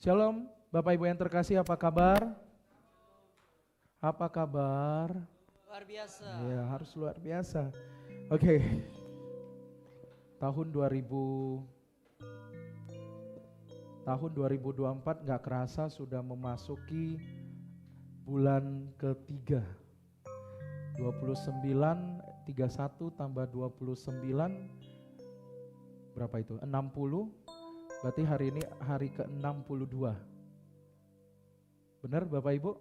Shalom, Bapak Ibu yang terkasih, apa kabar? Apa kabar? Luar biasa. Ya, harus luar biasa. Oke, tahun 2024 nggak kerasa sudah memasuki bulan ketiga. 29, 31 tambah 29, berapa itu? 60, berarti hari ini hari ke-62. Benar Bapak Ibu?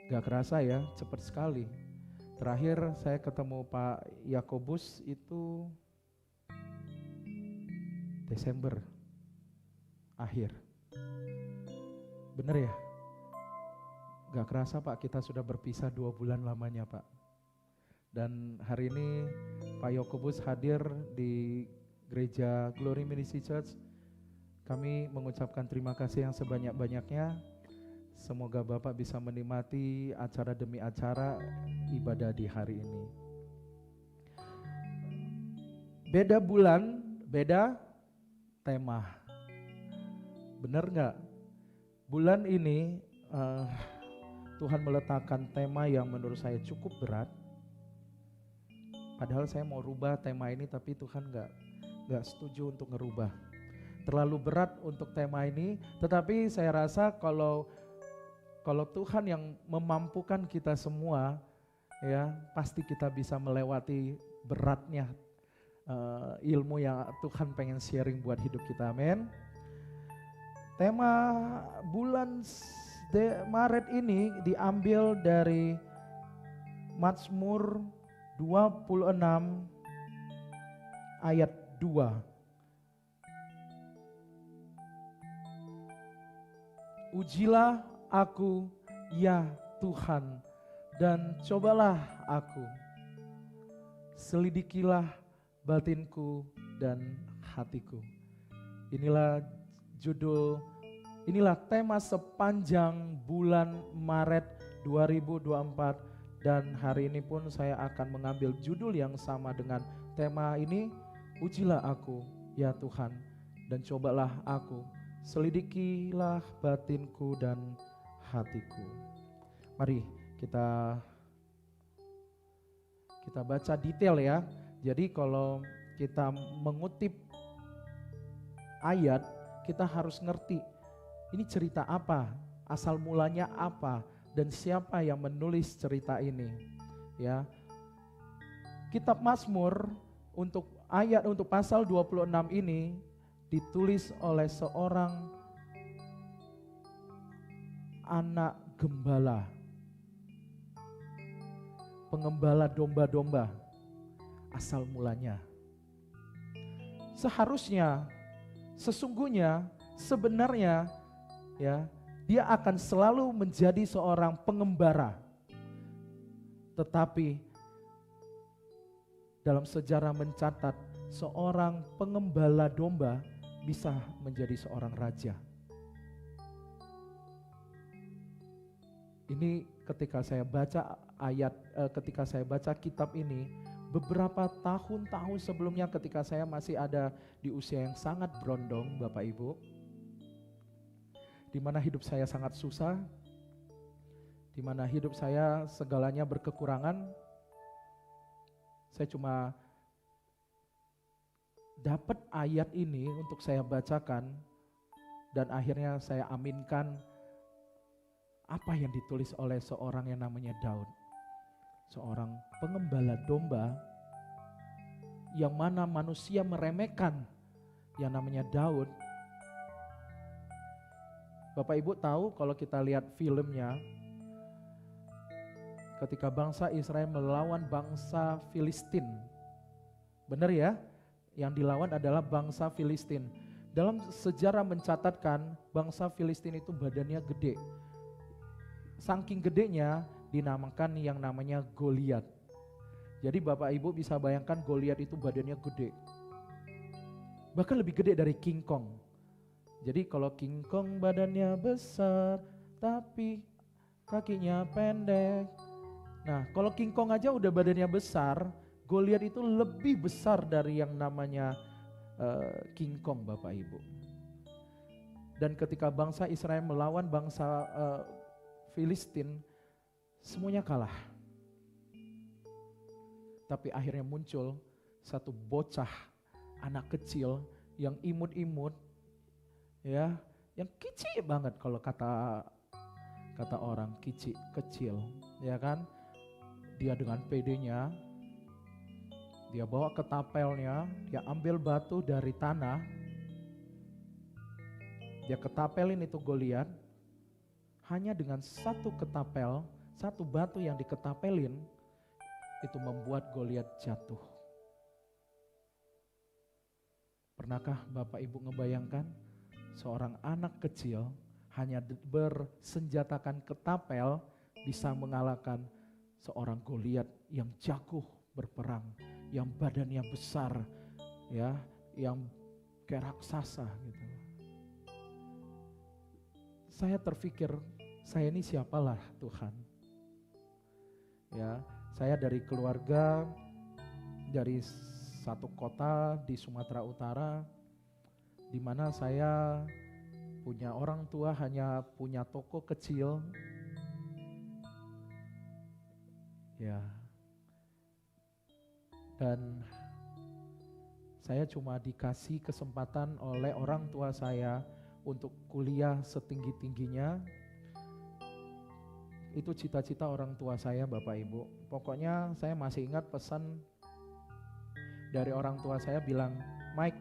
Gak kerasa ya, cepat sekali. Terakhir saya ketemu Pak Yakobus itu Desember akhir. Benar ya? Gak kerasa Pak, kita sudah berpisah 2 bulan lamanya Pak. Dan hari ini Pak Yakobus hadir di gereja Glory Ministry Church. Kami mengucapkan terima kasih yang sebanyak-banyaknya. Semoga Bapak bisa menikmati acara demi acara ibadah di hari ini. Beda bulan, beda tema. Benar nggak? Bulan ini Tuhan meletakkan tema yang menurut saya cukup berat. Padahal saya mau rubah tema ini, tapi Tuhan nggak setuju untuk ngerubah. Terlalu berat untuk tema ini, tetapi saya rasa kalau Tuhan yang memampukan kita semua, ya pasti kita bisa melewati beratnya ilmu yang Tuhan pengen sharing buat hidup kita, amin. Tema bulan Maret ini diambil dari Mazmur 26 ayat 2. Ujilah aku ya Tuhan dan cobalah aku, selidikilah batinku dan hatiku. Inilah tema sepanjang bulan Maret 2024, dan hari ini pun saya akan mengambil judul yang sama dengan tema ini. Ujilah aku ya Tuhan dan cobalah aku, selidikilah batinku dan hatiku. Mari kita baca detail ya. Jadi kalau kita mengutip ayat, kita harus ngerti ini cerita apa, asal mulanya apa, dan siapa yang menulis cerita ini. Ya. Kitab Mazmur untuk pasal 26 ini ditulis oleh seorang anak gembala, pengembala domba-domba asal mulanya. Sesungguhnya, sebenarnya ya, dia akan selalu menjadi seorang pengembara. Tetapi dalam sejarah mencatat seorang pengembala domba bisa menjadi seorang raja. Ini ketika saya baca kitab ini, beberapa tahun sebelumnya ketika saya masih ada di usia yang sangat berondong Bapak Ibu, di mana hidup saya sangat susah, di mana hidup saya segalanya berkekurangan, saya cuma dapat ayat ini untuk saya bacakan, dan akhirnya saya aminkan apa yang ditulis oleh seorang yang namanya Daud. Seorang pengembala domba yang mana manusia meremehkan yang namanya Daud. Bapak Ibu tahu kalau kita lihat filmnya, ketika bangsa Israel melawan bangsa Filistin. Benar ya? Yang dilawan adalah bangsa Filistin. Dalam sejarah mencatatkan bangsa Filistin itu badannya gede. Saking gedenya dinamakan yang namanya Goliat. Jadi Bapak Ibu bisa bayangkan Goliat itu badannya gede. Bahkan lebih gede dari King Kong. Jadi kalau King Kong badannya besar tapi kakinya pendek. Nah kalau King Kong aja udah badannya besar, Goliat itu lebih besar dari yang namanya King Kong Bapak Ibu. Dan ketika bangsa Israel melawan bangsa Filistin, semuanya kalah. Tapi akhirnya muncul satu bocah, anak kecil yang imut-imut, ya, yang kicik banget kalau kata orang, kecil, ya kan? Dia dengan pedenya, dia bawa ketapelnya, dia ambil batu dari tanah, dia ketapelin itu Goliat. Hanya dengan satu ketapel, satu batu yang diketapelin, itu membuat Goliat jatuh. Pernahkah Bapak Ibu ngebayangkan seorang anak kecil hanya bersenjatakan ketapel bisa mengalahkan seorang Goliat yang jago berperang, yang badannya besar, ya, yang kayak raksasa gitu. Saya terpikir, saya ini siapalah Tuhan? Ya, saya dari keluarga, dari satu kota di Sumatera Utara, di mana saya punya orang tua hanya punya toko kecil. Ya. Dan saya cuma dikasih kesempatan oleh orang tua saya untuk kuliah setinggi-tingginya. Itu cita-cita orang tua saya, Bapak Ibu. Pokoknya saya masih ingat pesan dari orang tua saya bilang, Mike,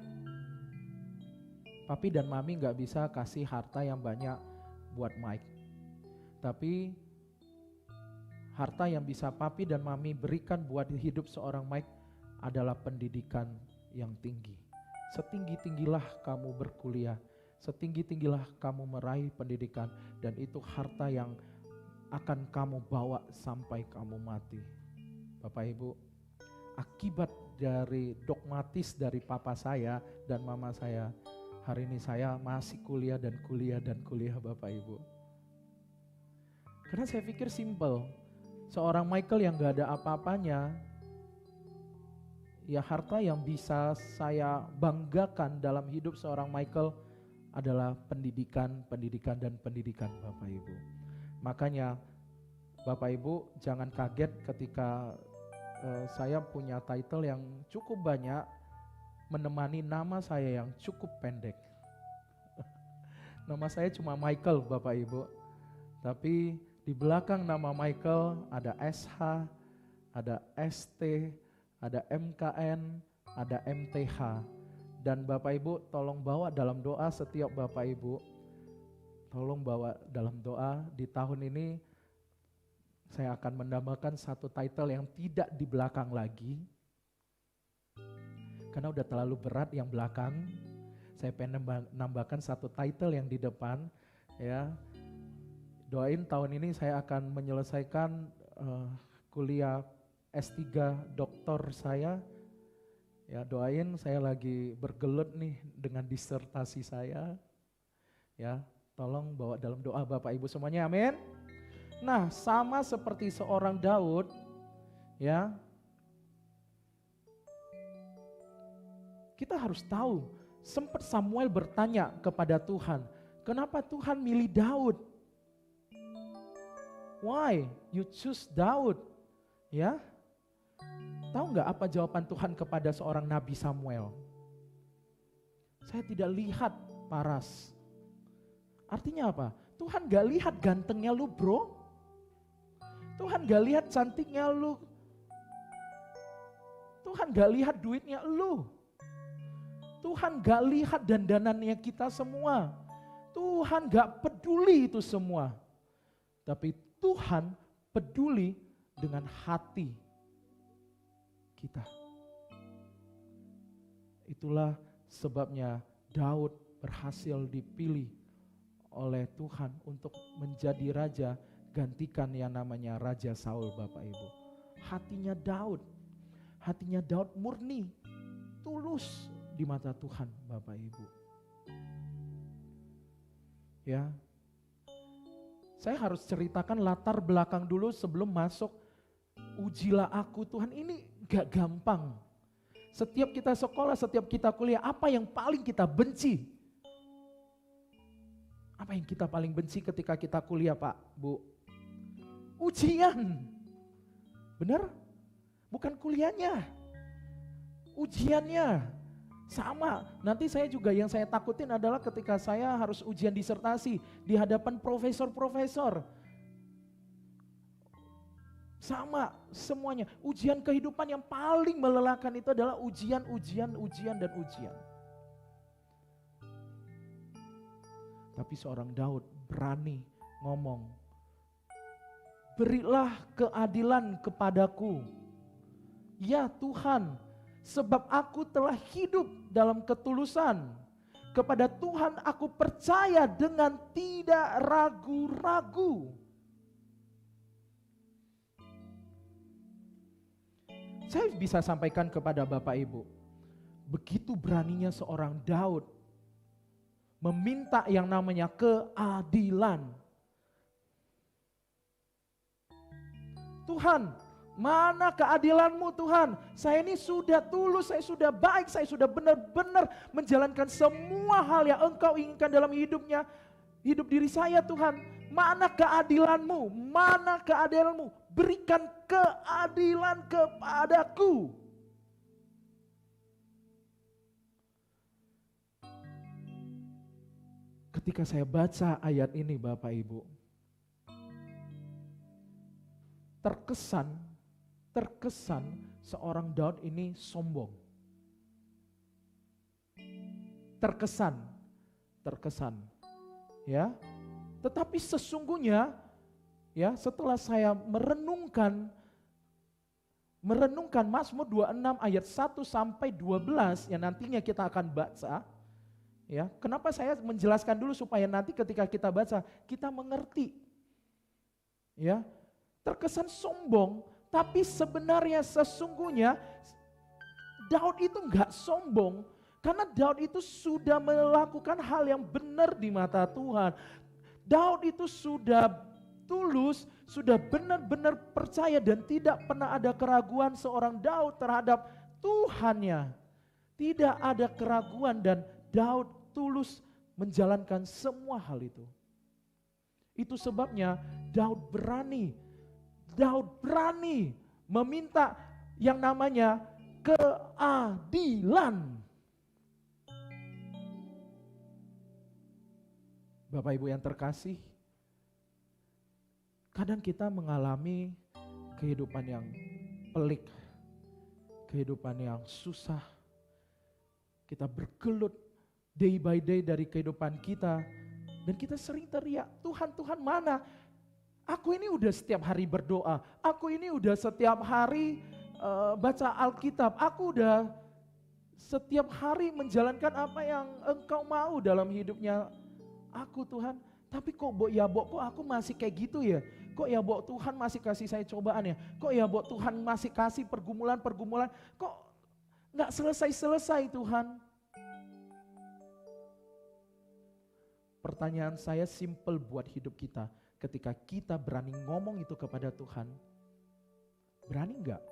Papi dan Mami gak bisa kasih harta yang banyak buat Mike. Tapi harta yang bisa Papi dan Mami berikan buat hidup seorang Mike adalah pendidikan yang tinggi. Setinggi-tinggilah kamu berkuliah, setinggi-tinggilah kamu meraih pendidikan, dan itu harta yang akan kamu bawa sampai kamu mati. Bapak Ibu, akibat dari dogmatis dari papa saya dan mama saya, hari ini saya masih kuliah dan kuliah Bapak Ibu. Karena saya pikir simple, seorang Michael yang gak ada apa-apanya, ya harta yang bisa saya banggakan dalam hidup seorang Michael adalah pendidikan Bapak Ibu. Makanya Bapak Ibu jangan kaget ketika saya punya title yang cukup banyak menemani nama saya yang cukup pendek. Nama saya cuma Michael Bapak Ibu. Tapi di belakang nama Michael ada SH, ada ST, ada MKN, ada MTH. Dan Bapak Ibu tolong bawa dalam doa setiap Bapak Ibu. Tolong bawa dalam doa di tahun ini saya akan menambahkan satu title yang tidak di belakang lagi. Karena udah terlalu berat yang belakang. Saya pengen menambahkan satu title yang di depan, ya. Doain tahun ini saya akan menyelesaikan kuliah S3 doktor saya. Ya, doain, saya lagi bergelut nih dengan disertasi saya. Ya, tolong bawa dalam doa Bapak Ibu semuanya, amin. Nah, sama seperti seorang Daud, ya. Kita harus tahu, sempat Samuel bertanya kepada Tuhan, kenapa Tuhan milih Daud? Why you choose Daud? Ya, tahu nggak apa jawaban Tuhan kepada seorang Nabi Samuel? Saya tidak lihat paras. Artinya apa? Tuhan gak lihat gantengnya lu bro. Tuhan gak lihat cantiknya lu. Tuhan gak lihat duitnya lu. Tuhan gak lihat dandanannya kita semua. Tuhan gak peduli itu semua. Tapi Tuhan peduli dengan hati kita. Itulah sebabnya Daud berhasil dipilih oleh Tuhan untuk menjadi raja, gantikan yang namanya Raja Saul Bapak Ibu. Hatinya Daud murni, tulus di mata Tuhan Bapak Ibu. Ya, saya harus ceritakan latar belakang dulu sebelum masuk ujilah aku Tuhan. Ini gak gampang. Setiap kita sekolah, setiap kita kuliah, apa yang paling kita benci? Apa yang kita paling benci ketika kita kuliah, Pak, Bu? Ujian. Benar? Bukan kuliahnya. Ujiannya. Sama, nanti saya juga yang saya takutin adalah ketika saya harus ujian disertasi di hadapan profesor-profesor. Sama semuanya, ujian kehidupan yang paling melelahkan itu adalah ujian, dan ujian. Tapi seorang Daud berani ngomong, berilah keadilan kepadaku, ya Tuhan, sebab aku telah hidup dalam ketulusan. Kepada Tuhan aku percaya dengan tidak ragu-ragu. Saya bisa sampaikan kepada Bapak Ibu, begitu beraninya seorang Daud meminta yang namanya keadilan. Tuhan, mana keadilan-Mu Tuhan? Saya ini sudah tulus, saya sudah baik, saya sudah benar-benar menjalankan semua hal yang Engkau inginkan dalam hidup diri saya Tuhan. Mana keadilan-Mu? Mana keadilan-Mu? Berikan keadilan kepadaku. Ketika saya baca ayat ini Bapak Ibu, terkesan seorang Daud ini sombong. Terkesan. Ya. Tetapi sesungguhnya ya, setelah saya merenungkan Mazmur 26 ayat 1 sampai 12 yang nantinya kita akan baca, ya. Kenapa saya menjelaskan dulu supaya nanti ketika kita baca kita mengerti. Ya. Terkesan sombong, tapi sebenarnya sesungguhnya Daud itu enggak sombong, karena Daud itu sudah melakukan hal yang benar di mata Tuhan. Daud itu sudah tulus, sudah benar-benar percaya dan tidak pernah ada keraguan seorang Daud terhadap Tuhannya. Tidak ada keraguan dan Daud tulus menjalankan semua hal itu. Itu sebabnya Daud berani meminta yang namanya keadilan. Bapak Ibu yang terkasih, kadang kita mengalami kehidupan yang pelik, kehidupan yang susah. Kita bergelut day by day dari kehidupan kita, dan kita sering teriak, Tuhan, Tuhan mana? Aku ini udah setiap hari berdoa, aku ini udah setiap hari baca Alkitab, aku udah setiap hari menjalankan apa yang Engkau mau dalam hidupnya aku Tuhan. Tapi kok kok aku masih kayak gitu ya? Kok ya Tuhan masih kasih saya cobaan ya? Kok ya Tuhan masih kasih pergumulan? Kok gak selesai-selesai Tuhan? Pertanyaan saya simple buat hidup kita. Ketika kita berani ngomong itu kepada Tuhan, berani gak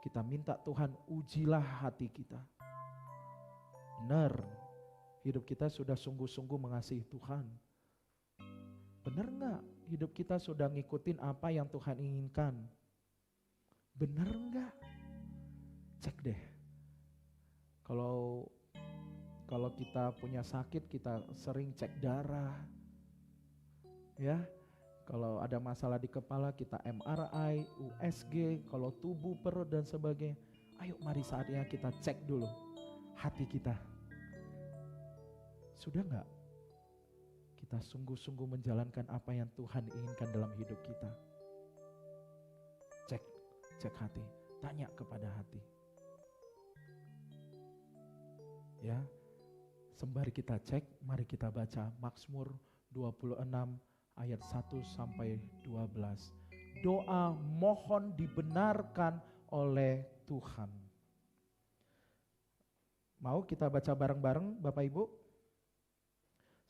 kita minta Tuhan ujilah hati kita? Benar, hidup kita sudah sungguh-sungguh mengasihi Tuhan. Benar gak hidup kita sudah ngikutin apa yang Tuhan inginkan? Benar gak? Cek deh. Kalau kita punya sakit, kita sering cek darah. Ya, kalau ada masalah di kepala, kita MRI, USG, kalau tubuh, perut dan sebagainya. Ayo mari saatnya kita cek dulu hati kita. Sudah gak kita sungguh-sungguh menjalankan apa yang Tuhan inginkan dalam hidup kita? Cek hati, tanya kepada hati. Ya, sembari kita cek, mari kita baca Mazmur 26 ayat 1 sampai 12. Doa mohon dibenarkan oleh Tuhan. Mau kita baca bareng-bareng Bapak Ibu?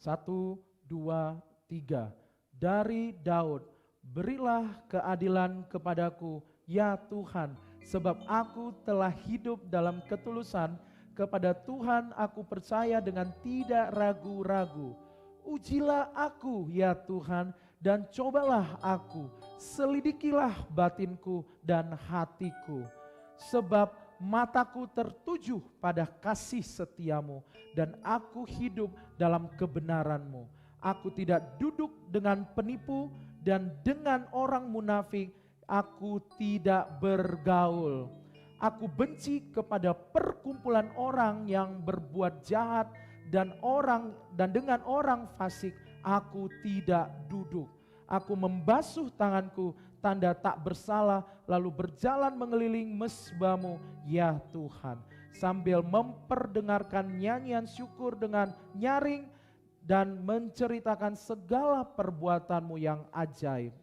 1, 2, 3. Dari Daud, berilah keadilan kepadaku, ya Tuhan, sebab aku telah hidup dalam ketulusan. Kepada Tuhan aku percaya dengan tidak ragu-ragu. Ujilah aku ya Tuhan, dan cobalah aku, selidikilah batinku dan hatiku. Sebab mataku tertuju pada kasih setiamu, dan aku hidup dalam kebenaranmu. Aku tidak duduk dengan penipu, dan dengan orang munafik aku tidak bergaul. Aku benci kepada perkumpulan orang yang berbuat jahat, dan dengan orang fasik aku tidak duduk. Aku membasuh tanganku, tanda tak bersalah, lalu berjalan mengeliling mesbah-Mu ya Tuhan, sambil memperdengarkan nyanyian syukur dengan nyaring dan menceritakan segala perbuatan-Mu yang ajaib.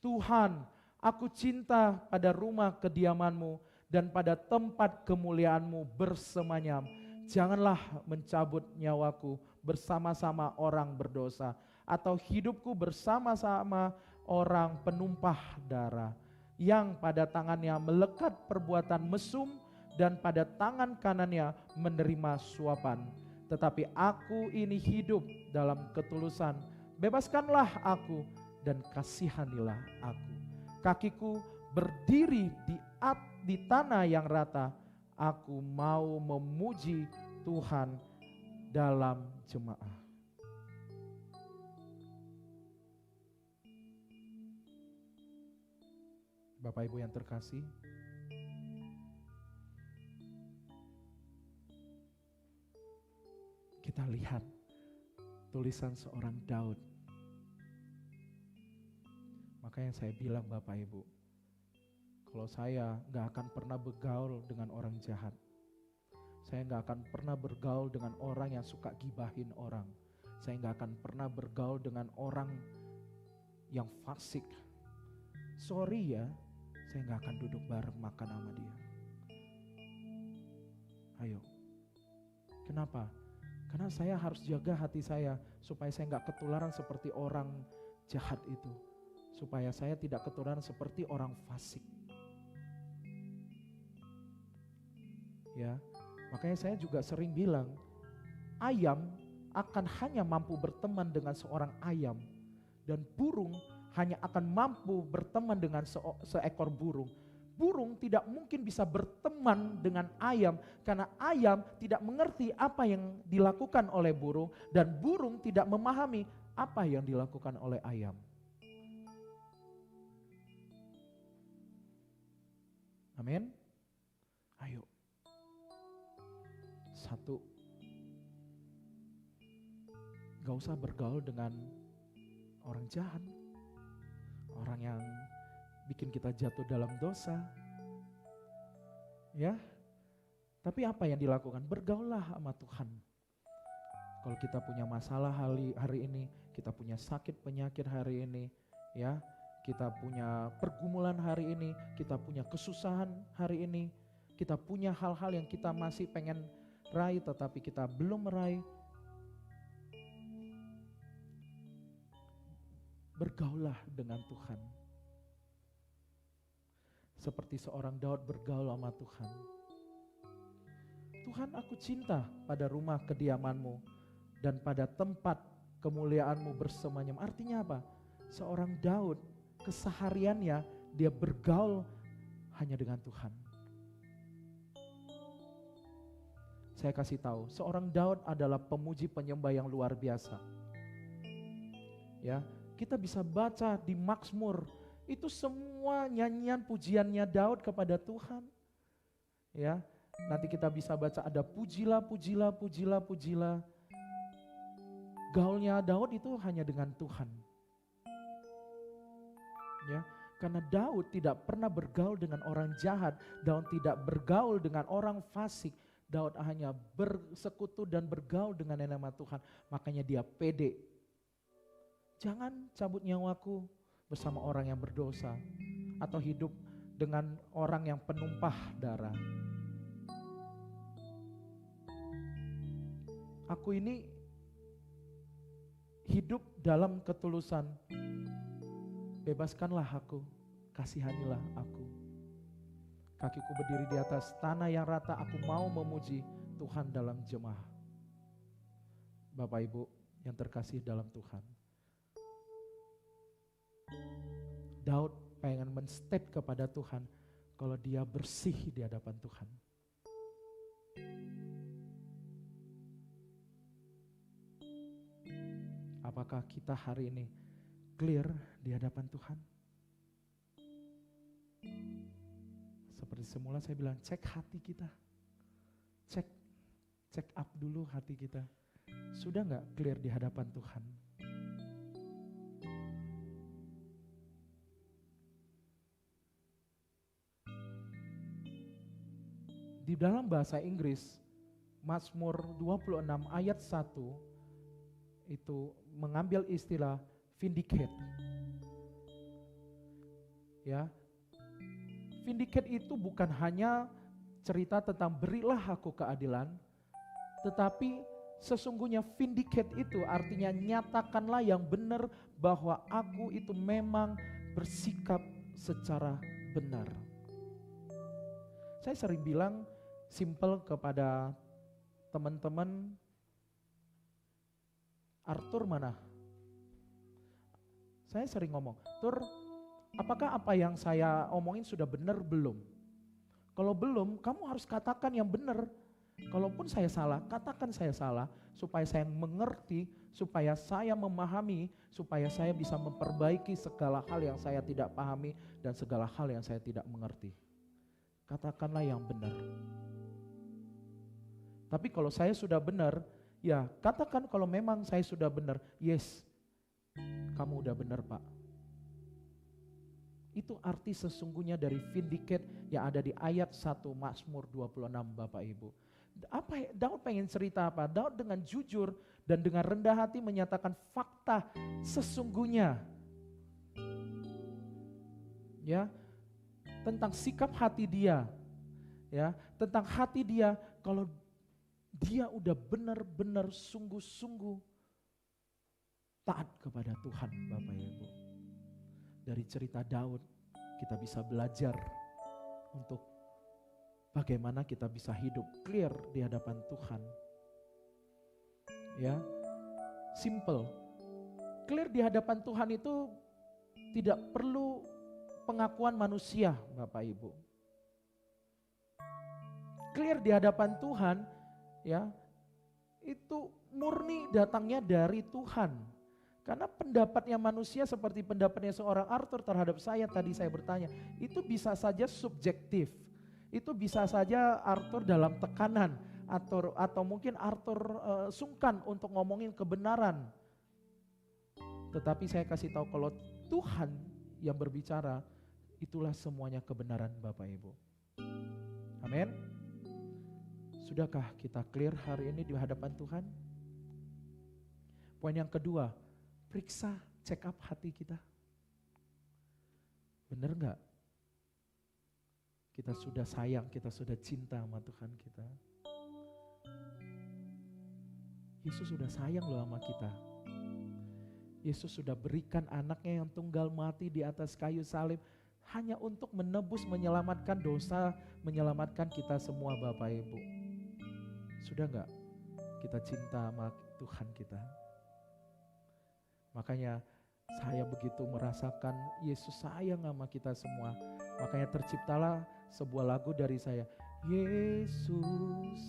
Tuhan, aku cinta pada rumah kediaman-Mu dan pada tempat kemuliaan-Mu bersemayam. Janganlah mencabut nyawaku bersama-sama orang berdosa, atau hidupku bersama-sama orang penumpah darah, yang pada tangannya melekat perbuatan mesum dan pada tangan kanannya menerima suapan. Tetapi aku ini hidup dalam ketulusan. Bebaskanlah aku dan kasihanilah aku. Kakiku berdiri di tanah yang rata. Aku mau memuji Tuhan dalam jemaah. Bapak Ibu yang terkasih, kita lihat tulisan seorang Daud. Makanya saya bilang Bapak Ibu, kalau saya gak akan pernah bergaul dengan orang jahat. Saya gak akan pernah bergaul dengan orang yang suka gibahin orang. Saya gak akan pernah bergaul dengan orang yang fasik. Sorry ya, saya gak akan duduk bareng makan sama dia. Ayo. Kenapa? Karena saya harus jaga hati saya supaya saya gak ketularan seperti orang jahat itu. Supaya saya tidak ketularan seperti orang fasik. Ya, makanya saya juga sering bilang, ayam akan hanya mampu berteman dengan seorang ayam, dan burung hanya akan mampu berteman dengan seekor burung. Burung tidak mungkin bisa berteman dengan ayam, karena ayam tidak mengerti apa yang dilakukan oleh burung, dan burung tidak memahami apa yang dilakukan oleh ayam. Amin. Ayo. Satu, gak usah bergaul dengan orang jahat, orang yang bikin kita jatuh dalam dosa. Ya, tapi apa yang dilakukan? Bergaullah sama Tuhan. Kalau kita punya masalah hari ini, kita punya sakit penyakit hari ini, ya, kita punya pergumulan hari ini, kita punya kesusahan hari ini, kita punya hal-hal yang kita masih pengen raih tetapi kita belum meraih. Bergaullah dengan Tuhan. Seperti seorang Daud bergaul sama Tuhan. Tuhan, aku cinta pada rumah kediaman-Mu dan pada tempat kemuliaan-Mu bersemayam. Artinya apa? Seorang Daud kesehariannya dia bergaul hanya dengan Tuhan. Saya kasih tahu, seorang Daud adalah pemuji penyembah yang luar biasa. Ya, kita bisa baca di Mazmur, itu semua nyanyian pujiannya Daud kepada Tuhan. Ya, nanti kita bisa baca ada pujilah, pujilah, pujilah, pujilah. Gaulnya Daud itu hanya dengan Tuhan. Ya, karena Daud tidak pernah bergaul dengan orang jahat, Daud tidak bergaul dengan orang fasik. Daud hanya bersekutu dan bergaul dengan yang nama Tuhan. Makanya dia pede. Jangan cabut nyawaku bersama orang yang berdosa, atau hidup dengan orang yang penumpah darah. Aku ini hidup dalam ketulusan. Bebaskanlah aku, kasihanilah aku. Kakiku berdiri di atas tanah yang rata, aku mau memuji Tuhan dalam jemaah. Bapak Ibu yang terkasih dalam Tuhan. Daud pengen men-state kepada Tuhan kalau dia bersih di hadapan Tuhan. Apakah kita hari ini clear di hadapan Tuhan? Seperti semula saya bilang, cek hati kita. Check up dulu hati kita. Sudah gak clear di hadapan Tuhan? Di dalam bahasa Inggris, Mazmur 26 ayat 1 itu mengambil istilah vindicate. Ya. Vindicate itu bukan hanya cerita tentang berilah aku keadilan, tetapi sesungguhnya vindicate itu artinya nyatakanlah yang benar bahwa aku itu memang bersikap secara benar. Saya sering bilang simple kepada teman-teman, Arthur mana? Saya sering ngomong, Tur, apakah apa yang saya omongin sudah benar belum? Kalau belum, kamu harus katakan yang benar. Kalaupun saya salah, katakan saya salah, supaya saya mengerti, supaya saya memahami, supaya saya bisa memperbaiki segala hal yang saya tidak pahami dan segala hal yang saya tidak mengerti. Katakanlah yang benar. Tapi kalau saya sudah benar, ya katakan kalau memang saya sudah benar, yes, kamu udah benar Pak. Itu arti sesungguhnya dari vindicate yang ada di ayat 1 Mazmur 26 Bapak Ibu. Apa Daud pengen cerita apa? Daud dengan jujur dan dengan rendah hati menyatakan fakta sesungguhnya. Ya, tentang sikap hati dia. Ya, tentang hati dia kalau dia udah benar-benar sungguh-sungguh taat kepada Tuhan Bapak Ibu. Dari cerita Daud kita bisa belajar untuk bagaimana kita bisa hidup clear di hadapan Tuhan. Ya, simple. Clear di hadapan Tuhan itu tidak perlu pengakuan manusia, Bapak Ibu. Clear di hadapan Tuhan, ya, itu murni datangnya dari Tuhan. Karena pendapatnya manusia seperti pendapatnya seorang Arthur terhadap saya, tadi saya bertanya, itu bisa saja subjektif. Itu bisa saja Arthur dalam tekanan atau mungkin Arthur sungkan untuk ngomongin kebenaran. Tetapi saya kasih tahu kalau Tuhan yang berbicara, itulah semuanya kebenaran Bapak Ibu. Amin. Sudahkah kita clear hari ini di hadapan Tuhan? Poin yang kedua, periksa, check up hati kita. Benar enggak? Kita sudah sayang, kita sudah cinta sama Tuhan kita. Yesus sudah sayang loh sama kita. Yesus sudah berikan anaknya yang tunggal mati di atas kayu salib hanya untuk menebus, menyelamatkan dosa, menyelamatkan kita semua Bapak Ibu. Sudah enggak kita cinta sama Tuhan kita? Makanya saya begitu merasakan Yesus sayang sama kita semua. Makanya terciptalah sebuah lagu dari saya. Yesus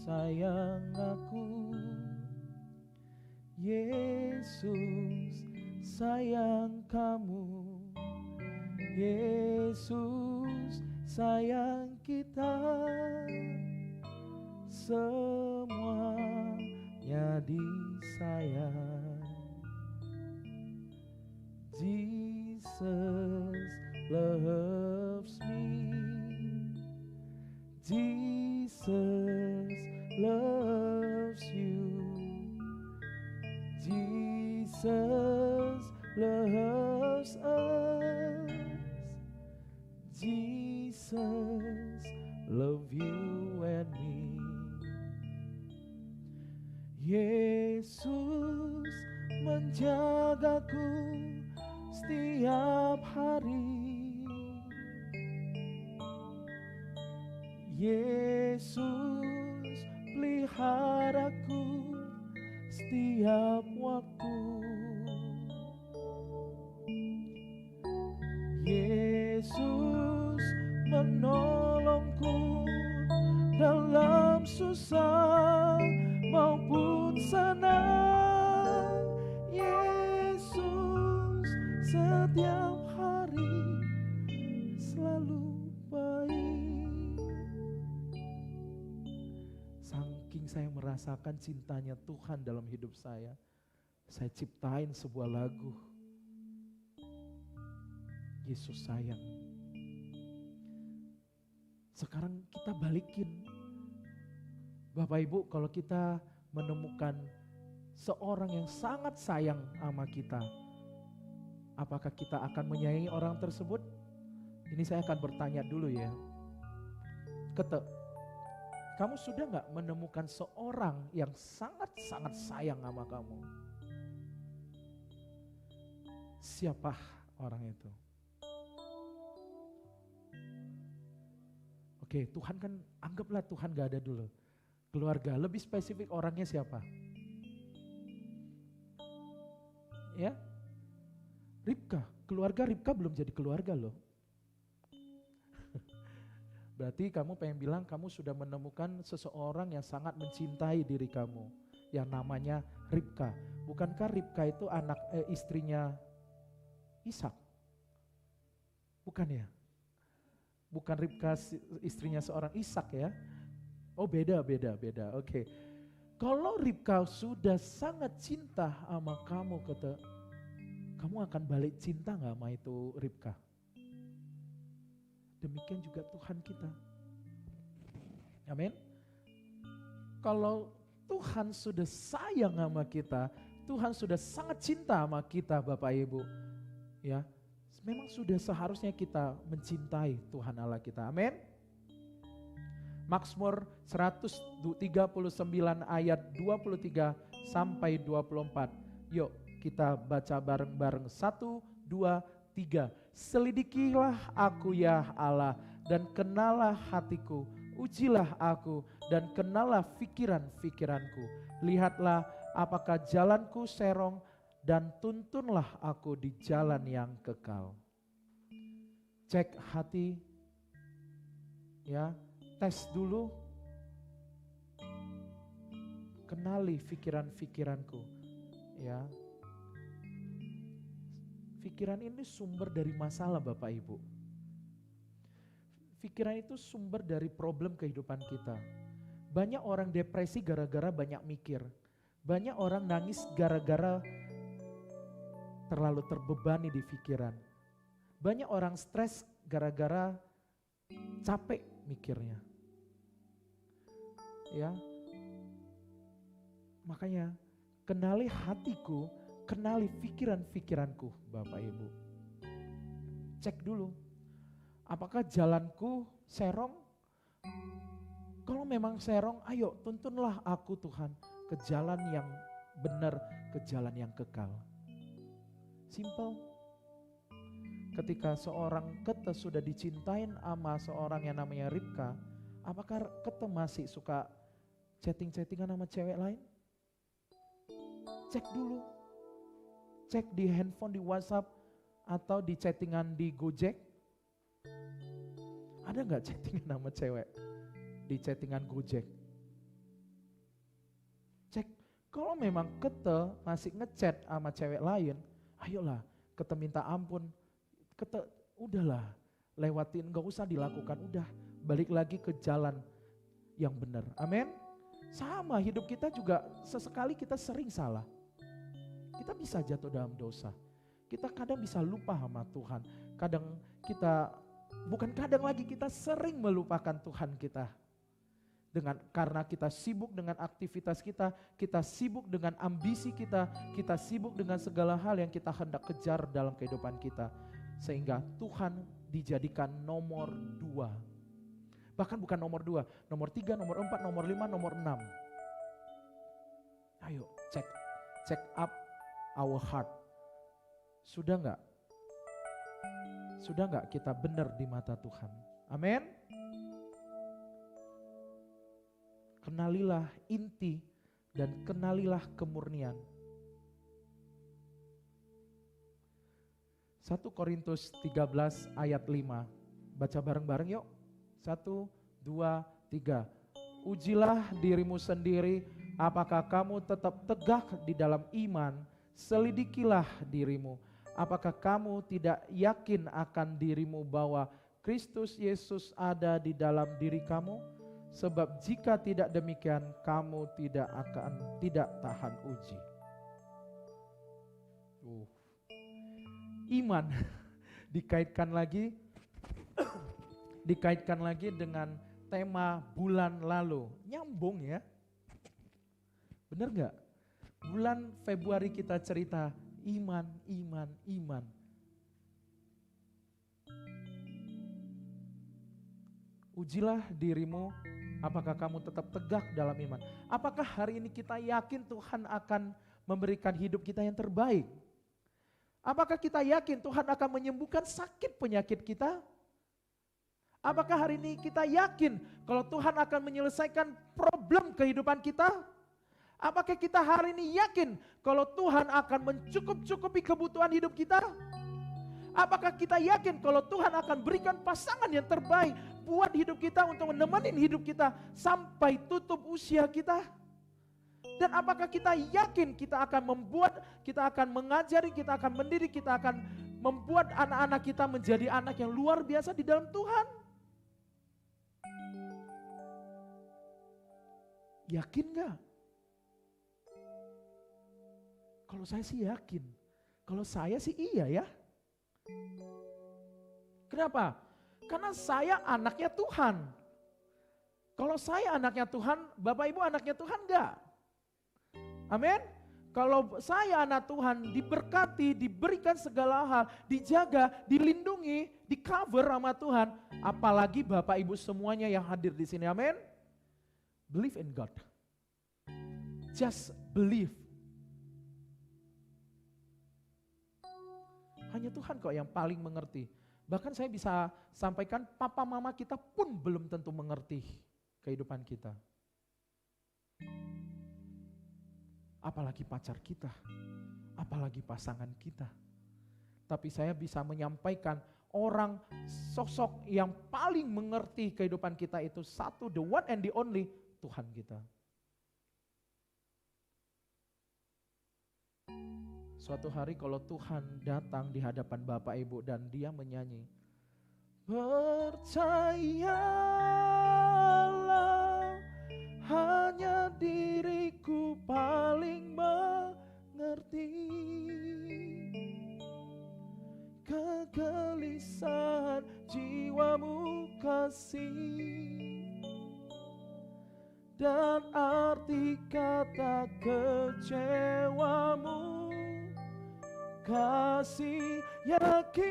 sayang aku, Yesus sayang kamu, Yesus sayang kita, semuanya disayang. Jesus loves me, Jesus loves you, Jesus loves us, Jesus love you and me. Yesus menjagaku setiap hari, Yesus peliharaku setiap waktu. Yesus menolongku dalam susah maupun senang. Yesus setiap hari selalu baik. Saking saya merasakan cintanya Tuhan dalam hidup saya ciptain sebuah lagu. Yesus sayang. Sekarang kita balikin. Bapak Ibu, kalau kita menemukan seorang yang sangat sayang sama kita, apakah kita akan menyayangi orang tersebut? Ini saya akan bertanya dulu ya. Kete, kamu sudah gak menemukan seorang yang sangat-sangat sayang sama kamu? Siapa orang itu? Oke, Tuhan kan, anggaplah Tuhan gak ada dulu. Keluarga, lebih spesifik orangnya siapa? Ya, Ribka. Keluarga Ribka belum jadi keluarga loh. Berarti kamu pengen bilang kamu sudah menemukan seseorang yang sangat mencintai diri kamu. Yang namanya Ribka. Bukankah Ribka itu istrinya Ishak? Bukan ya? Bukan Ribka istrinya seorang Ishak ya. Oh beda. Oke. Kalau Ribka sudah sangat cinta sama kamu, kamu akan balik cinta gak sama itu Ribka? Demikian juga Tuhan kita. Amin. Kalau Tuhan sudah sayang sama kita, Tuhan sudah sangat cinta sama kita Bapak Ibu. Ya, memang sudah seharusnya kita mencintai Tuhan Allah kita. Amin. Mazmur 139 ayat 23 sampai 24. Yuk kita baca bareng-bareng. 1, 2, 3. Selidikilah aku ya Allah dan kenalah hatiku. Ujilah aku dan kenalah pikiran-pikiranku. Lihatlah apakah jalanku serong dan tuntunlah aku di jalan yang kekal. Cek hati, ya, tes dulu. Kenali pikiran-pikiranku, ya. Pikiran ini sumber dari masalah Bapak Ibu. Pikiran itu sumber dari problem kehidupan kita. Banyak orang depresi gara-gara banyak mikir. Banyak orang nangis gara-gara terlalu terbebani di pikiran. Banyak orang stres gara-gara capek mikirnya. Ya. Makanya kenali hatiku, kenali pikiran-pikiranku Bapak Ibu. Cek dulu. Apakah jalanku serong? Kalau memang serong, ayo tuntunlah aku Tuhan ke jalan yang benar, ke jalan yang kekal. Simple. Ketika seorang Kete sudah dicintain sama seorang yang namanya Ribka, apakah Kete masih suka chatting-chattingan sama cewek lain? Cek dulu. Cek di handphone, di WhatsApp, atau di chattingan di Gojek. Ada gak chattingan sama cewek di chattingan Gojek? Cek, kalau memang Kete masih ngechat sama cewek lain, ayolah Kete minta ampun. Kete udahlah lewatin, gak usah dilakukan, udah balik lagi ke jalan yang benar. Amin. Sama hidup kita juga sesekali kita sering salah. Kita bisa jatuh dalam dosa. Kita kadang bisa lupa sama Tuhan. Kadang kita, bukan kadang lagi, kita sering melupakan Tuhan kita. Karena kita sibuk dengan aktivitas kita sibuk dengan ambisi kita sibuk dengan segala hal yang kita hendak kejar dalam kehidupan kita. Sehingga Tuhan dijadikan nomor 2. Bahkan bukan nomor 2, nomor 3, nomor 4, nomor 5, nomor 6. Ayo check up our heart. Sudah enggak? Sudah enggak kita benar di mata Tuhan? Amin. Kenalilah inti dan kenalilah kemurnian. 1 Korintus 13 ayat 5. Baca bareng-bareng yuk. 1, 2, 3. Ujilah dirimu sendiri, apakah kamu tetap tegak di dalam iman? Selidikilah dirimu. Apakah kamu tidak yakin akan dirimu bahwa Kristus Yesus ada di dalam diri kamu? Sebab jika tidak demikian, kamu tidak tahan uji. Iman dikaitkan lagi dengan tema bulan lalu. Nyambung ya. Bener gak? Bulan Februari kita cerita iman. Ujilah dirimu, apakah kamu tetap tegak dalam iman? Apakah hari ini kita yakin Tuhan akan memberikan hidup kita yang terbaik? Apakah kita yakin Tuhan akan menyembuhkan sakit penyakit kita? Apakah hari ini kita yakin kalau Tuhan akan menyelesaikan problem kehidupan kita? Apakah kita hari ini yakin kalau Tuhan akan mencukupi kebutuhan hidup kita? Apakah kita yakin kalau Tuhan akan berikan pasangan yang terbaik buat hidup kita untuk menemani hidup kita sampai tutup usia kita? Dan apakah kita yakin kita akan mengajari, kita akan mendidik, kita akan membuat anak-anak kita menjadi anak yang luar biasa di dalam Tuhan? Yakin gak? Kalau saya sih yakin. Kalau saya sih iya ya. Kenapa? Karena saya anaknya Tuhan. Kalau saya anaknya Tuhan, Bapak Ibu anaknya Tuhan enggak? Amin. Kalau saya anak Tuhan diberkati, diberikan segala hal, dijaga, dilindungi, di cover sama Tuhan. Apalagi Bapak Ibu semuanya yang hadir di sini, amin. Believe in God. Just believe. Hanya Tuhan kok yang paling mengerti. Bahkan saya bisa sampaikan papa mama kita pun belum tentu mengerti kehidupan kita. Apalagi pacar kita, apalagi pasangan kita. Tapi saya bisa menyampaikan orang sosok yang paling mengerti kehidupan kita itu satu, the one and the only, Tuhan kita. Suatu hari kalau Tuhan datang di hadapan Bapak Ibu dan dia menyanyi, percayalah hanya diriku paling mengerti kegelisahan jiwamu kasih dan arti kata kecewamu kasih, yakinlah.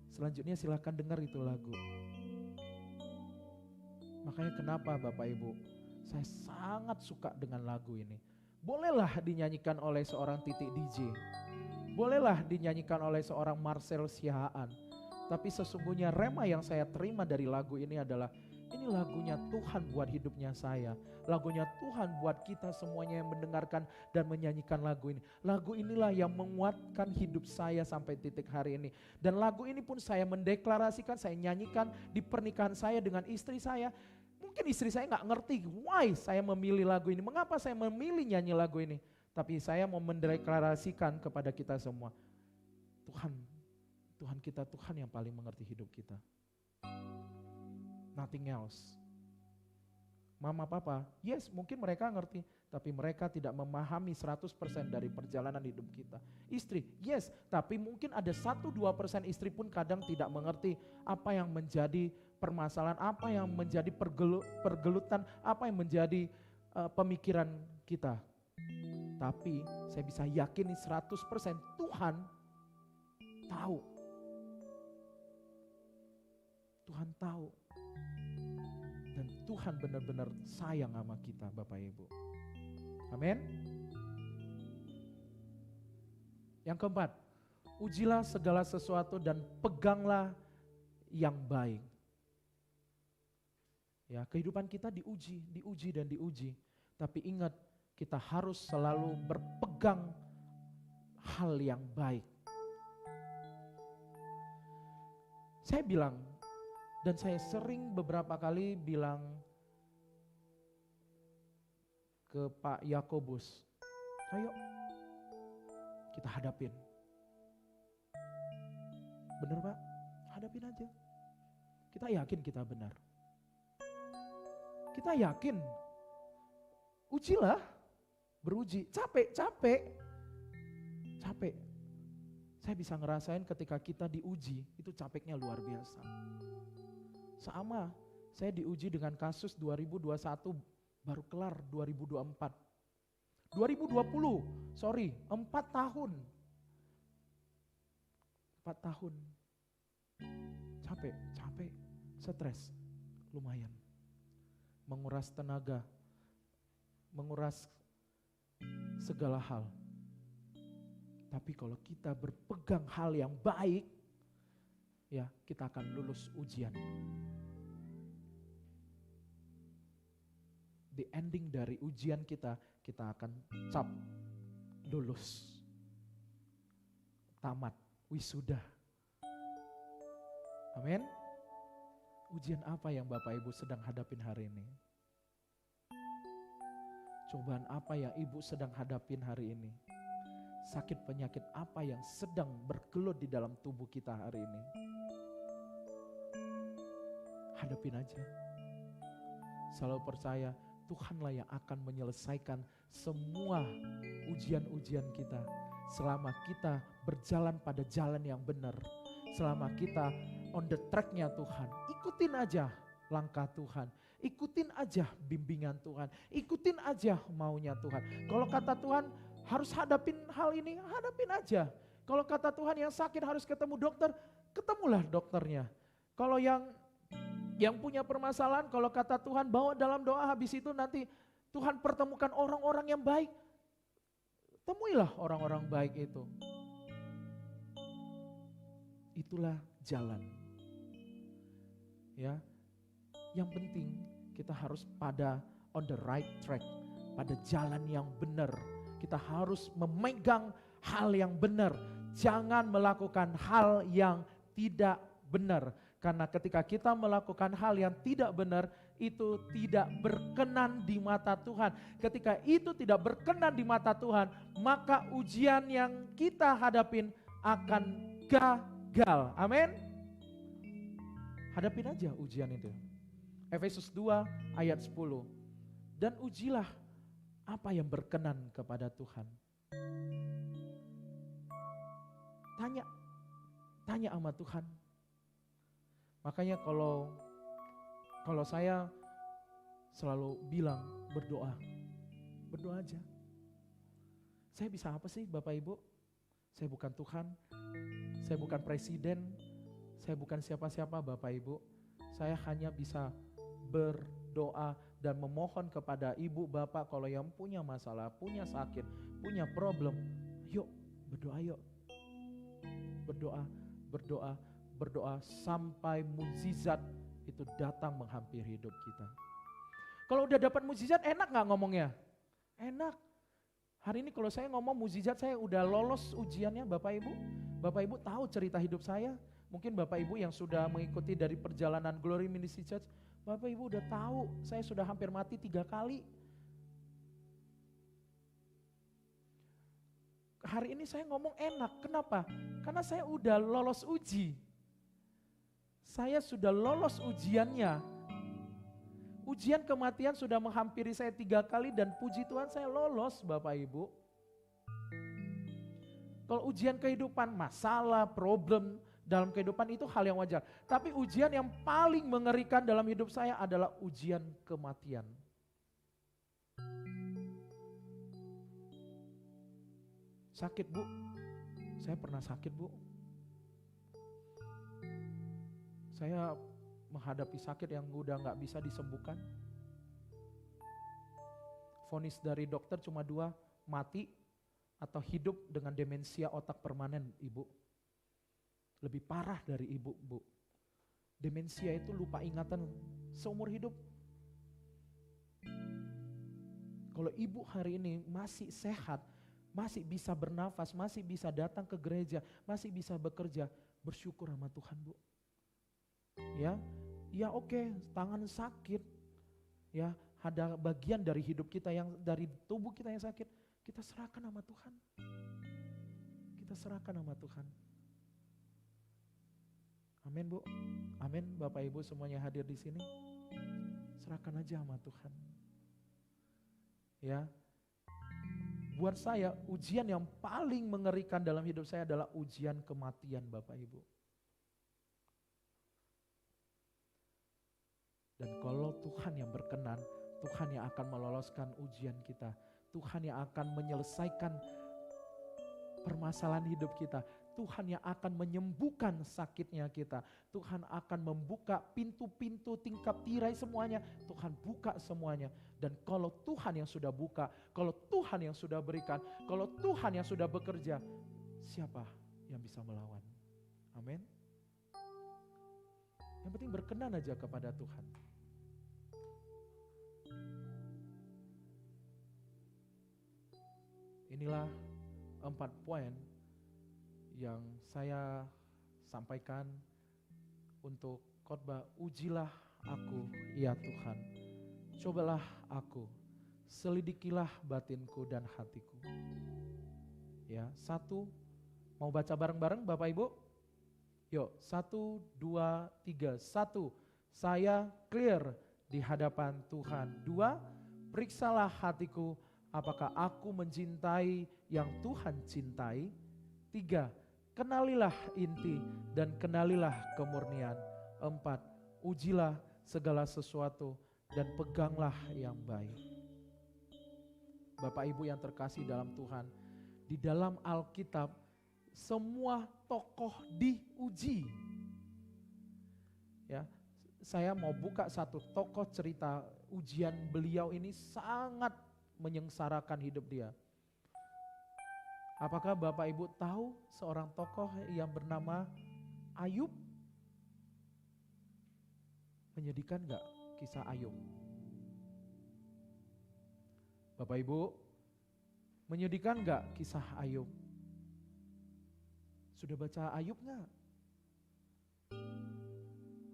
Selanjutnya silakan dengar itu lagu. Makanya kenapa Bapak Ibu, saya sangat suka dengan lagu ini. Bolehlah dinyanyikan oleh seorang Titik DJ, bolehlah dinyanyikan oleh seorang Marcel Sihaan. Tapi sesungguhnya rema yang saya terima dari lagu ini adalah, ini lagunya Tuhan buat hidupnya saya. Lagunya Tuhan buat kita semuanya yang mendengarkan dan menyanyikan lagu ini. Lagu inilah yang menguatkan hidup saya sampai titik hari ini. Dan lagu ini pun saya mendeklarasikan, saya nyanyikan di pernikahan saya dengan istri saya. Mungkin istri saya gak ngerti why saya memilih lagu ini. Mengapa saya memilih nyanyi lagu ini. Tapi saya mau mendeklarasikan kepada kita semua. Tuhan kita, Tuhan yang paling mengerti hidup kita. Nothing else. Mama, papa, yes mungkin mereka ngerti, tapi mereka tidak memahami 100% dari perjalanan hidup kita. Istri, yes, tapi mungkin ada 1-2% istri pun kadang tidak mengerti apa yang menjadi permasalahan, apa yang menjadi pergelutan, apa yang menjadi pemikiran kita. Tapi saya bisa yakini 100% Tuhan tahu. Tuhan tahu. Dan Tuhan benar-benar sayang sama kita Bapak Ibu. Amin. Yang keempat, ujilah segala sesuatu dan peganglah yang baik. Ya, kehidupan kita diuji dan diuji. Tapi ingat, kita harus selalu berpegang hal yang baik. Saya bilang, dan saya sering beberapa kali bilang ke Pak Yakobus, ayo kita hadapin. Bener Pak, hadapin aja. Kita yakin kita benar. Kita yakin, ujilah, beruji, capek. Saya bisa ngerasain ketika kita diuji, itu capeknya luar biasa. Sama, saya diuji dengan kasus 2021, baru kelar 2024. 2020, 4 tahun. 4 tahun. Capek, stres, lumayan. Menguras tenaga, menguras segala hal. Tapi kalau kita berpegang hal yang baik, ya kita akan lulus ujian. The ending dari ujian kita akan cap, lulus, tamat, wisuda. Amin. Ujian apa yang Bapak Ibu sedang hadapin hari ini? Cobaan apa yang Ibu sedang hadapin hari ini? Sakit penyakit apa yang sedang bergelut di dalam tubuh kita hari ini? Hadapin aja. Selalu percaya Tuhanlah yang akan menyelesaikan semua ujian-ujian kita. Selama kita berjalan pada jalan yang benar. Selama kita on the track-nya Tuhan. Ikutin aja langkah Tuhan. Ikutin aja bimbingan Tuhan. Ikutin aja maunya Tuhan. Kalau kata Tuhan harus hadapin hal ini, hadapin aja. Kalau kata Tuhan yang sakit harus ketemu dokter, ketemulah dokternya. Kalau yang punya permasalahan, kalau kata Tuhan bawa dalam doa, habis itu nanti Tuhan pertemukan orang-orang yang baik. Temuilah orang-orang baik itu. Itulah jalan. Ya. Yang penting kita harus pada on the right track, pada jalan yang benar. Kita harus memegang hal yang benar. Jangan melakukan hal yang tidak benar. Karena ketika kita melakukan hal yang tidak benar, itu tidak berkenan di mata Tuhan. Ketika itu tidak berkenan di mata Tuhan, maka ujian yang kita hadapin akan gagal. Amin. Hadapin aja ujian itu. Efesus 2 ayat 10. Dan ujilah apa yang berkenan kepada Tuhan. Tanya sama Tuhan. Makanya kalau saya selalu bilang berdoa aja. Saya bisa apa sih Bapak Ibu? Saya bukan Tuhan, saya bukan presiden, saya bukan siapa-siapa Bapak Ibu. Saya hanya bisa berdoa dan memohon kepada ibu bapak kalau yang punya masalah, punya sakit, punya problem, yuk berdoa yuk. Berdoa sampai mukjizat itu datang menghampiri hidup kita. Kalau udah dapat mukjizat enak gak ngomongnya? Enak. Hari ini kalau saya ngomong mukjizat saya udah lolos ujiannya Bapak Ibu. Bapak Ibu tahu cerita hidup saya. Mungkin Bapak Ibu yang sudah mengikuti dari perjalanan Glory Ministry Church, Bapak Ibu udah tahu saya sudah hampir mati 3 kali. Hari ini saya ngomong enak, kenapa? Karena saya udah lolos uji. Saya sudah lolos ujiannya. Ujian kematian sudah menghampiri saya 3 kali dan puji Tuhan saya lolos Bapak Ibu. Kalau ujian kehidupan, masalah, problem dalam kehidupan itu hal yang wajar. Tapi ujian yang paling mengerikan dalam hidup saya adalah ujian kematian. Sakit Bu, saya pernah sakit Bu. Saya menghadapi sakit yang udah gak bisa disembuhkan. Vonis dari dokter cuma 2, mati atau hidup dengan demensia otak permanen Ibu. Lebih parah dari Ibu Bu. Demensia itu lupa ingatan seumur hidup. Kalau Ibu hari ini masih sehat, masih bisa bernafas, masih bisa datang ke gereja, masih bisa bekerja, bersyukur sama Tuhan, Bu. Ya oke, tangan sakit, ya ada bagian dari hidup kita yang dari tubuh kita yang sakit, kita serahkan sama Tuhan. Kita serahkan sama Tuhan. Amin, Bu. Amin, Bapak Ibu semuanya hadir di sini. Serahkan aja sama Tuhan. Ya. Buat saya, ujian yang paling mengerikan dalam hidup saya adalah ujian kematian, Bapak Ibu. Dan kalau Tuhan yang berkenan, Tuhan yang akan meloloskan ujian kita. Tuhan yang akan menyelesaikan permasalahan hidup kita. Tuhan yang akan menyembuhkan sakitnya kita. Tuhan akan membuka pintu-pintu, tingkap tirai semuanya. Tuhan buka semuanya. Dan kalau Tuhan yang sudah buka, kalau Tuhan yang sudah berikan, kalau Tuhan yang sudah bekerja, siapa yang bisa melawan? Amin. Yang penting berkenan aja kepada Tuhan. Inilah 4 poin yang saya sampaikan untuk khotbah ujilah aku, ya Tuhan. Cobalah aku, selidikilah batinku dan hatiku. Ya, 1, mau baca bareng-bareng Bapak Ibu? Yuk, 1, 2, 3. 1, saya clear di hadapan Tuhan. 2, periksalah hatiku, apakah aku mencintai yang Tuhan cintai. 3, kenalilah inti dan kenalilah kemurnian. 4, ujilah segala sesuatu dan peganglah yang baik. Bapak Ibu yang terkasih dalam Tuhan, di dalam Alkitab semua tokoh diuji. Ya, saya mau buka satu tokoh cerita ujian beliau ini sangat menyengsarakan hidup dia. Apakah Bapak Ibu tahu seorang tokoh yang bernama Ayub? Menyedihkan gak kisah Ayub? Bapak Ibu, menyedihkan gak kisah Ayub? Sudah baca Ayub gak?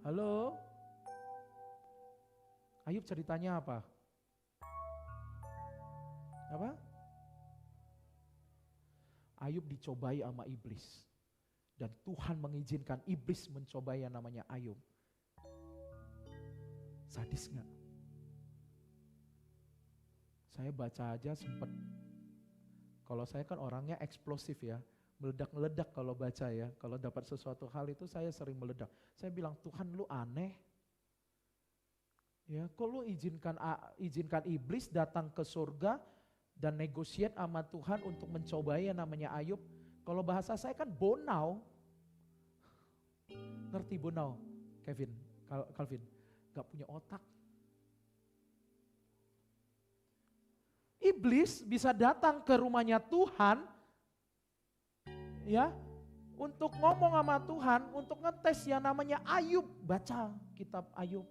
Halo? Ayub ceritanya apa? Apa? Ayub dicobai sama iblis. Dan Tuhan mengizinkan iblis mencobai yang namanya Ayub. Sadis gak? Saya baca aja sempet. Kalau saya kan orangnya eksplosif ya. Meledak-meledak kalau baca ya. Kalau dapat sesuatu hal itu saya sering meledak. Saya bilang, Tuhan lu aneh. Ya, kok lu izinkan iblis datang ke surga dan negosiat sama Tuhan untuk mencobai yang namanya Ayub. Kalau bahasa saya kan bonau. Ngerti bonau, Calvin? Gak punya otak. Iblis bisa datang ke rumahnya Tuhan, ya, untuk ngomong sama Tuhan, untuk ngetes yang namanya Ayub. Baca kitab Ayub.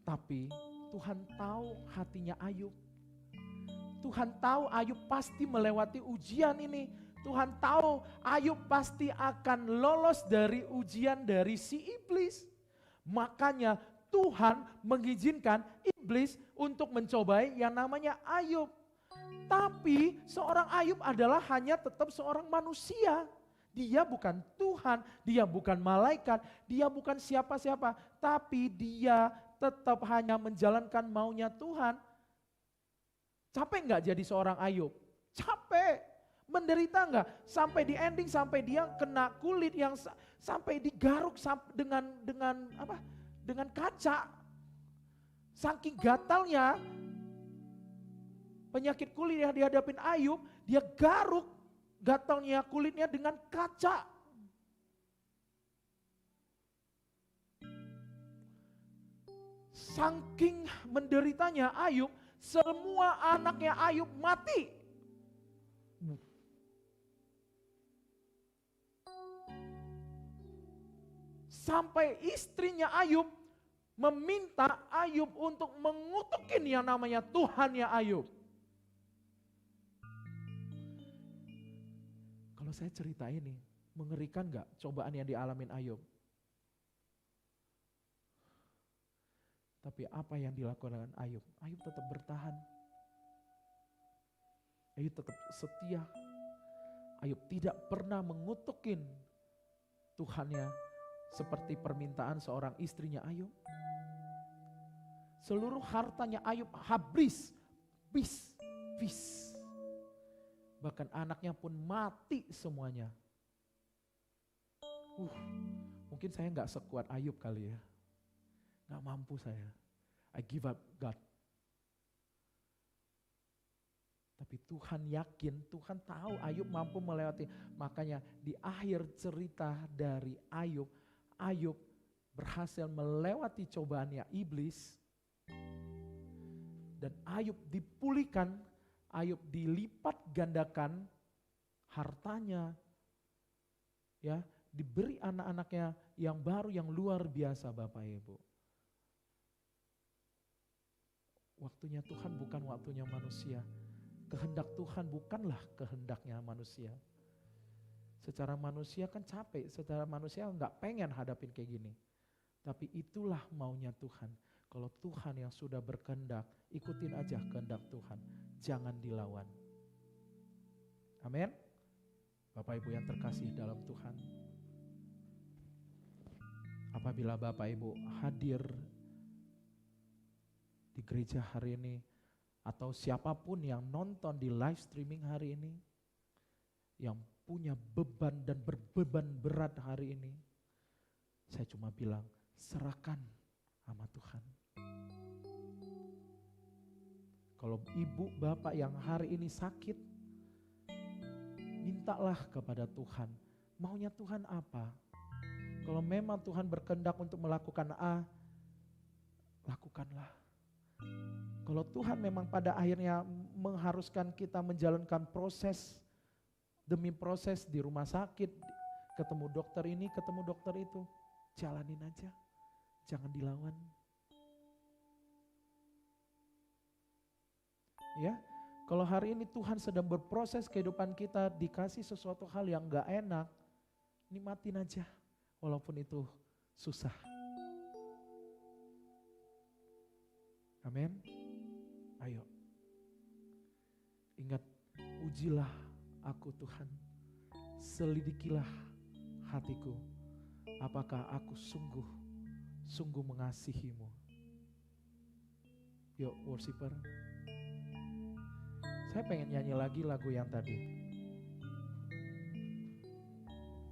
Tapi Tuhan tahu hatinya Ayub. Tuhan tahu Ayub pasti melewati ujian ini. Tuhan tahu Ayub pasti akan lolos dari ujian dari si iblis. Makanya Tuhan mengizinkan iblis untuk mencobai yang namanya Ayub. Tapi seorang Ayub adalah hanya tetap seorang manusia. Dia bukan Tuhan, dia bukan malaikat, dia bukan siapa-siapa. Tapi dia tetap hanya menjalankan maunya Tuhan. Capek nggak jadi seorang Ayub? Capek. Menderita nggak? Sampai di ending, sampai dia kena kulit yang sampai digaruk dengan kaca. Saking gatalnya penyakit kulit yang dihadapin Ayub, dia garuk gatalnya kulitnya dengan kaca. Saking menderitanya Ayub, semua anaknya Ayub mati. Sampai istrinya Ayub meminta Ayub untuk mengutukin yang namanya Tuhannya Ayub. Kalau saya cerita ini, mengerikan gak cobaan yang dialamin Ayub? Tapi apa yang dilakukan Ayub? Ayub tetap bertahan. Ayub tetap setia. Ayub tidak pernah mengutukin Tuhannya seperti permintaan seorang istrinya Ayub. Seluruh hartanya Ayub habis. Bahkan anaknya pun mati semuanya. Mungkin saya gak sekuat Ayub kali ya. Gak mampu saya. I give up God. Tapi Tuhan yakin, Tuhan tahu Ayub mampu melewati. Makanya di akhir cerita dari Ayub, Ayub berhasil melewati cobaannya iblis. Dan Ayub dipulihkan, Ayub dilipat gandakan hartanya. Ya, diberi anak-anaknya yang baru, yang luar biasa Bapak Ibu. Waktunya Tuhan bukan waktunya manusia. Kehendak Tuhan bukanlah kehendaknya manusia. Secara manusia kan capek, secara manusia gak pengen hadapin kayak gini. Tapi itulah maunya Tuhan. Kalau Tuhan yang sudah berkehendak, ikutin aja kehendak Tuhan. Jangan dilawan. Amin. Bapak Ibu yang terkasih dalam Tuhan. Apabila Bapak Ibu hadir di gereja hari ini, atau siapapun yang nonton di live streaming hari ini, yang punya beban dan berbeban berat hari ini, saya cuma bilang, serahkan sama Tuhan. Kalau ibu bapak yang hari ini sakit, mintalah kepada Tuhan. Maunya Tuhan apa? Kalau memang Tuhan berkehendak untuk melakukan A, lakukanlah. Kalau Tuhan memang pada akhirnya mengharuskan kita menjalankan proses demi proses di rumah sakit, ketemu dokter ini, ketemu dokter itu, jalanin aja, jangan dilawan. Ya, kalau hari ini Tuhan sedang berproses kehidupan kita, dikasih sesuatu hal yang gak enak, nikmatin aja, walaupun itu susah. Amin. Ayo, ingat, ujilah aku Tuhan, selidikilah hatiku, apakah aku sungguh mengasihimu. Yuk worshiper, saya pengen nyanyi lagi lagu yang tadi.